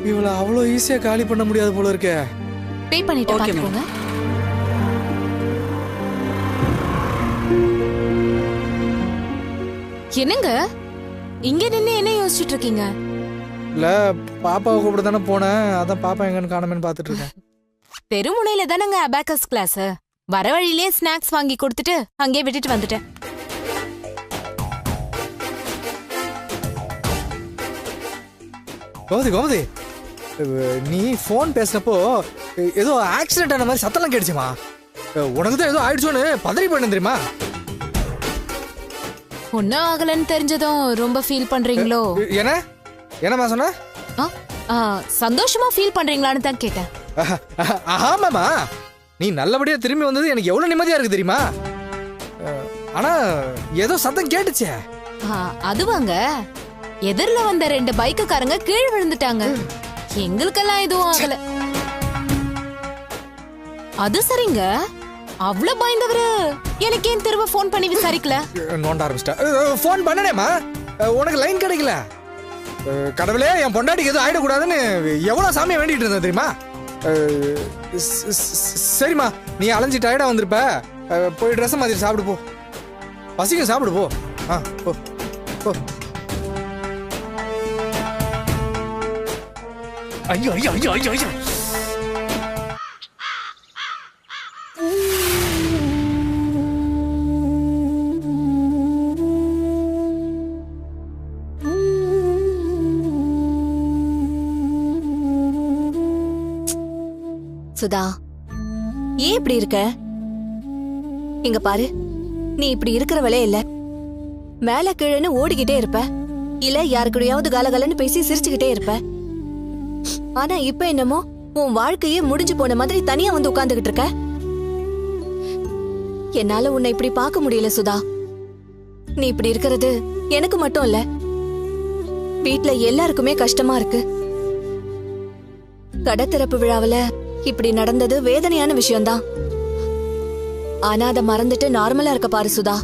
இவள அவ்வளோ ஈஸியா காலி பண்ண முடியாது போல இருக்கே. பே பண்ணிட்டு பாத்துக்கோங்க. என்னங்க இங்க நின்னு என்ன யோசிச்சுட்டு இருக்கீங்க? இல்ல பாப்பாவை கூப்பிட தானே போனேன், அதான் பாப்பா எங்கன்னு காணமேன்னு பாத்துட்டு இருக்கேன். தெருமுனையில தானங்க அபாக்கஸ் கிளாஸ். வர வழியிலே ஸ்நாக்ஸ் வாங்கி கொடுத்துட்டு அங்கேயே விட்டுட்டு வந்துட்டேன். கோமதி கோமதி, நீ போன் பேசினப்போ ஏதோ ஆக்சிடென்ட் ஆன மாதிரி சத்தம்லாம் கேட்டுச்சுமா. உனக்கு தான் ஏதோ ஆயிடுச்சோன்னு பதறி போயிடும் தெரியுமா? ஒன்னும் ஆகலன்னு தெரிஞ்சதும் ரொம்ப ஃபீல் பண்றீங்களோ? என்ன என்னம்மா சொன்ன? சந்தோஷமா ஃபீல் பண்றீங்களான்னு தான் கேட்டேன். ஆமாமா, நீ நல்லபடியா திரும்பி வந்தது எனக்கு எவ்வளவு நிம்மதியா இருக்கு தெரியுமா? ஆனா ஏதோ சத்தம் கேட்டுச்சே. அதுவாங்க, எதிரில வந்த 2 பைக்குக்காரங்க கீழே விழுந்துட்டாங்க. எங்களுக்கெல்லாம் எதுவும் ஆகல. அது சரிங்க, அவ்வளவு பயந்தவரு எனக்கு ஏன் திரும்ப போன் பண்ணி விசாரிக்கல? நோண்ட ஆரம்பிச்சிட்டா. போன் பண்ணனேமா, உனக்கு லைன் கிடைக்கல. கடவுளே, என் பொண்டாட்டிக்கு எதுவும் ஆயிடக்கூடாதுன்னு எவ்வளவு சாமியை வேண்டிட்டு இருந்தேன் தெரியுமா? சரிம்மா, நீ அலைஞ்சி டயர்டா வந்திருப்ப, போய் ட்ரெஸ் மாதிரி சாப்பிடு போ. பசிங்க சாப்பிடு போ. போ போ. ஐயோ ஐயோ ஐயோ ஐயோ ஐயோ. சுதா, ஏன் இப்படி இருக்க? இங்க பாரு, நீ இப்படி இருக்கிறவளே இல்ல. மேல கீழன்னு ஓடிக்கிட்டே இருப்ப, இல்ல யாருக்கூடயாவது கலகலன்னு பேசி சிரிச்சுக்கிட்டே இருப்ப. ஆனா இப்ப என்னமோ உன் வாழ்க்கையே முடிஞ்சு போன மாதிரி தனியா வந்து உட்கார்ந்துகிட்டு இருக்க. என்னால உன்னை இப்படி பார்க்க முடியல சுதா. நீ இப்படி இருக்கிறது எனக்கு மட்டும் இல்ல, வீட்ல எல்லாருக்குமே கஷ்டமா இருக்கு. கடத்திறப்பு விழாவுல இப்படி நடந்தது வேதனையான விஷயம்தான். ஆனா அதை மறந்துட்டு நார்மலா இருக்க பாரு சுதா.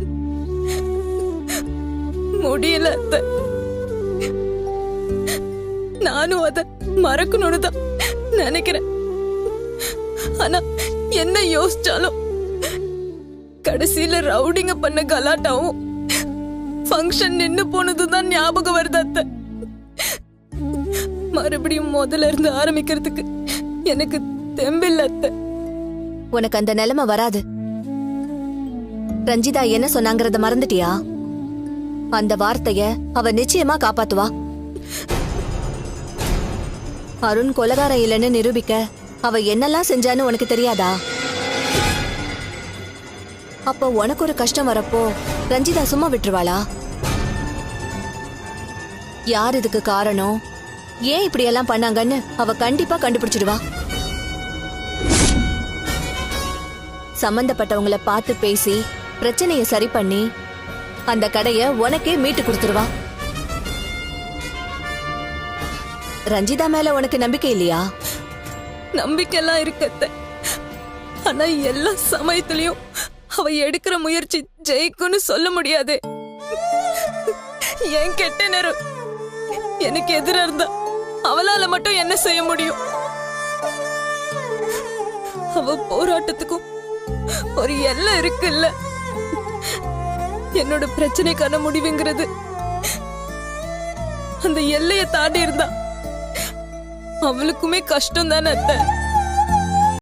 முடியல, நானும் அத மறக்கணும்னு தான் நினைக்கிறேன். ஆனா என்ன யோசிச்சாலும் கடைசியில ரவுடிங்க பண்ண கலாட்டாவும் ஃபங்க்ஷன் நின்னு போனதும் தான் ஞாபகம் வருது அத்தை. மறுபடியும் முதல்ல இருந்து ஆரம்பிக்கிறதுக்கு எனக்கு தெம்பில்ல அத்தை. உனக்கு அந்த நிலைமை வராது. ரஞ்சிதா என்ன சொன்னாங்கறத மறந்துட்டியா? அந்த வார்த்தைய அவ நிச்சயமா காப்பாத்துவா. அருண் கொலகார இல்லைன்னு நிரூபிக்க அவ என்னெல்லாம் செஞ்சான்னு உனக்கு தெரியாதா? அப்ப உனக்கு ஒரு கஷ்டம் வரப்போ ரஞ்சிதா சும்மா விட்டுருவாளா? யார் இதுக்கு காரணம், ஏன் இப்படி எல்லாம் பண்ணாங்கன்னு அவ கண்டிப்பா கண்டுபிடிச்சிடுவா. சம்பந்தப்பட்டவங்கள பார்த்து பேசி பிரச்சனைய சரி பண்ணி அந்த கடைய உனக்கே மீட்டு கொடுத்துருவா. ரஞ்சிதா மேல உனக்கு நம்பிக்கை இல்லையா? நம்பிக்கைலாம் இருக்கு, ஆனா எல்லா சமயத்திலயும் அவ எடுக்கிற முயற்சி ஜெயிக்கும்னு சொல்ல முடியாது. ஏன் கெட்ட நேரம் எனக்கு எதிரா இருந்தா அவளால மட்டும் என்ன செய்ய முடியும்? அவ போராட்டத்துக்கும் ஒரு எல்லை இருக்குல்ல. என்னோட பிரச்சனைக்கான முடிவுங்கிறது அந்த எல்லையை தாண்டி இருந்தா அவளுக்குமே கஷ்டம் தானே அத்தை.